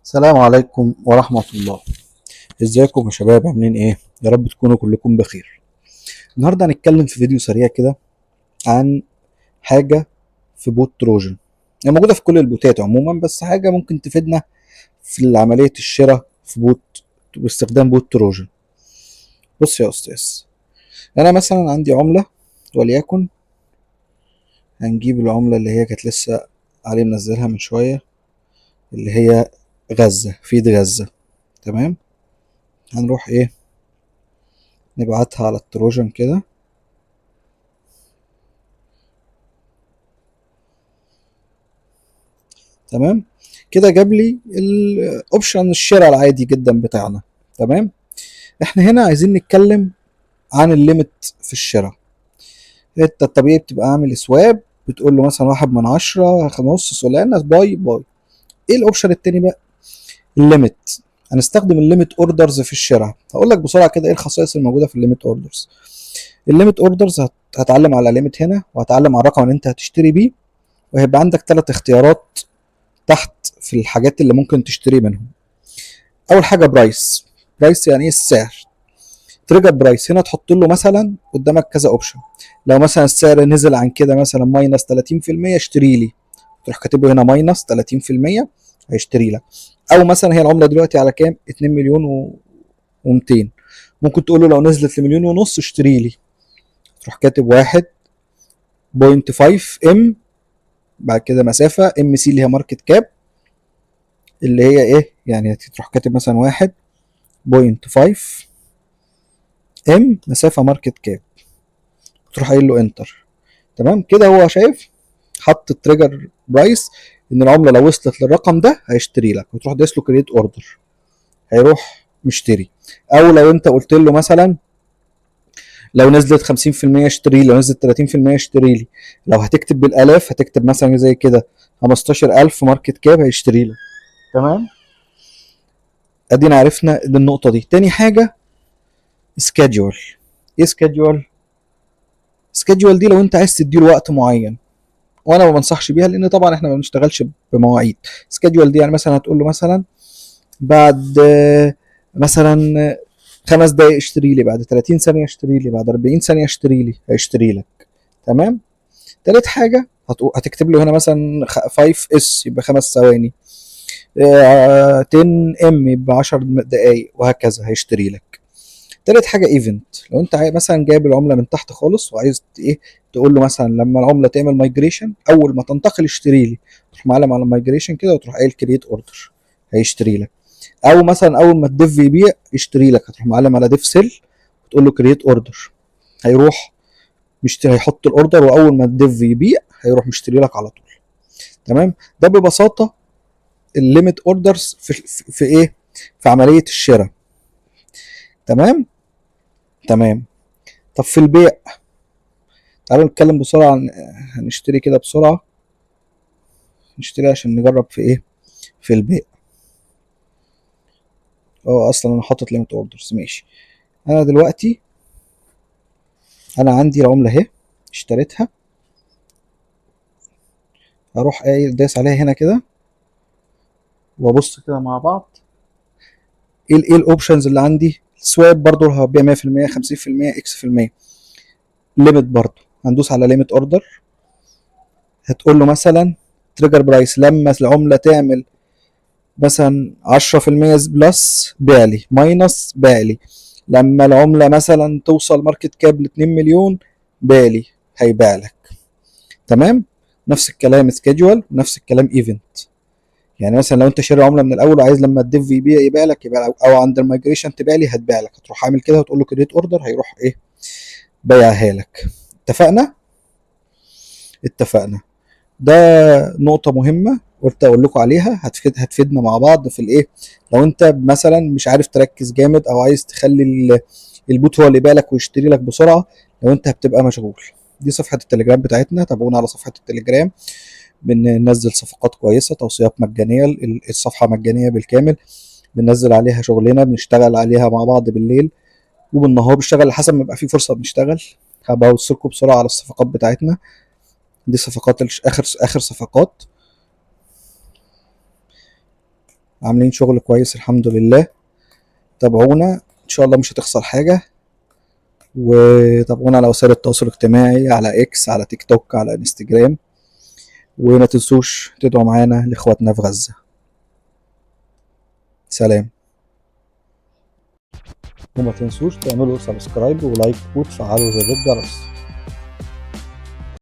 السلام عليكم ورحمة الله. ازيكم يا شباب، عاملين ايه؟ يا رب تكونوا كلكم بخير. النهاردة هنتكلم في فيديو سريع كده عن حاجة في بوت تروجن. هي موجودة في كل البوتات عموما، بس حاجة ممكن تفيدنا في عملية الشراء في بوت باستخدام بوت تروجن. بص يا أستاذ، أنا مثلا عندي عملة، وليكن هنجيب العملة اللي هي كانت لسه علي منزلها من شوية، اللي هي غزة، فيد غزة. تمام، هنروح ايه، نبعتها على التروجن كده. تمام، كده جاب لي الاوبشن الشراء العادي جدا بتاعنا. تمام، احنا هنا عايزين نتكلم عن الليميت في الشراء. انت الطبيعي بتبقى عامل سواب، بتقول له مثلا 1/10، نص سولانة، باي باي. ايه الاوبشن التاني بقى؟ الليميت. هنستخدم الليميت اوردرز في الشراء. هقول لك بسرعه كده ايه الخصائص الموجوده في الليميت اوردرز. الليميت اوردرز هتعلم على ليميت هنا، وهتعلم على الرقم اللي انت هتشتري بيه، وهيبقى عندك 3 اختيارات تحت في الحاجات اللي ممكن تشتري منهم. اول حاجه برايس. برايس يعني ايه؟ السعر. تريجر برايس، هنا تحط له مثلا قدامك كذا اوبشن. لو مثلا السعر نزل عن كده، مثلا ماينس 30%، اشتري لي. تروح كاتب له هنا ماينس 30%، هيشتري لك. او مثلا هي العمله دلوقتي على كام؟ 2 مليون و200. ممكن تقول له لو نزلت لمليون ونص اشتري لي. تروح كاتب 1.5 ام، بعد كده مسافه ام سي اللي هي ماركت كاب، اللي هي ايه يعني، تروح كاتب مثلا 1.5 ام مسافه ماركت كاب، تروح قايل له انتر. تمام كده، هو شايف حط التريجر برايس ان العمله لو وصلت للرقم ده هيشتري لك، وتروح دايس له كريت اوردر، هيروح مشتري. او لو انت قلت له مثلا لو نزلت 50% اشتري لي، لو نزلت 30% اشتري لي. لو هتكتب بالالاف، هتكتب مثلا زي كده 15,000 ماركت كاب، هيشتري لك. تمام، ادينا عرفنا النقطه دي. تاني حاجه سكادجول. ايه سكادجول؟ سكادجول دي لو انت عايز تديله وقت معين، وانا ما بنصحش بيها لان طبعا احنا ما بنشتغلش بمواعيد. سكادجول دي يعني مثلا هتقول له مثلا بعد مثلا 5 دقايق اشتري لي، بعد 30 ثانيه اشتري لي، بعد 40 ثانيه اشتري لي، هيشتري لك. تمام. تالت حاجه هتكتب له هنا مثلا 5 اس يبقى 5 ثواني، 10 ام يبقى 10 دقايق، وهكذا هيشتري لك. تالت حاجه ايفنت. لو انت مثلا جايب العمله من تحت خالص وعايز ايه، تقول له مثلا لما العمله تعمل مايجريشن، اول ما تنتقل اشتري لي، تروح معلم على المايجريشن كده، وتروح قايل كريت اوردر، هيشتري لك. او مثلا اول ما الديف يبيع يشتري لك، هتروح معلم على ديف سيل وتقول له كريت اوردر، هيروح مشتري، هيحط الاوردر، واول ما الديف يبيع هيروح مشتري لك على طول. تمام، ده ببساطه الليميت اوردرز في ايه، في عمليه الشراء. تمام. تمام. طب في البيع، تعالوا نتكلم بسرعه هنشتري كده بسرعه، نشتري عشان نجرب في ايه، في البيع. اه اصلا انا حاطط ليميت اوردرز، ماشي. انا دلوقتي انا عندي العمله اهي، اشتريتها، اروح قايل دايس عليها هنا كده، وابص كده مع بعض ايه الاوبشنز اللي عندي. سواب برضو هبيع 100%، 50%، اكس في المية. ليميت برضو هندوس على ليميت اوردر، هتقول له مثلا تريجر برايس لما العمله تعمل مثلا 10% بلس بيع لي، ماينس بيع لي. لما العمله مثلا توصل ماركت كاب ل 2 مليون بيع لي، هيبيع لك. تمام. نفس الكلام سكيدجول، ونفس الكلام ايفنت. يعني مثلا لو انت شاري عمله من الاول وعايز لما الديف يبيع يبيع لك، يبيع لك، او عند المايجريشن تبيع لي، هتبيع لك. هتروح عامل كده وتقول له كريت اوردر، هيروح ايه، بيعها لك. اتفقنا؟ اتفقنا. ده نقطة مهمة قلت اقول لكم عليها، هتفيدنا مع بعض في الايه. لو انت مثلا مش عارف تركز جامد، او عايز تخلي البوت هو اللي بالك ويشتري لك بسرعة، لو انت هتبقى مشغول. دي صفحة التليجرام بتاعتنا، تابعونا على صفحة التليجرام. بننزل صفقات كويسة، توصيات مجانية، الصفحة مجانية بالكامل. بننزل عليها شغلنا، بنشتغل عليها مع بعض بالليل وبالنهار، بنشتغل حسب ما يبقى في فرصة بنشتغل. هبقى اوصلكم بسرعة على الصفقات بتاعتنا. دي صفقات اخر صفقات. عاملين شغل كويس الحمد لله. تابعونا ان شاء الله مش هتخسر حاجة. وتابعونا على وسائل التواصل الاجتماعي، على اكس، على تيك توك، على انستجرام. وما تنسوش تدعوا معانا لاخواتنا في غزة. سلام. وما تنسوش تعملوا سبسكرايب ولايك وتفعلوا زر الجرس.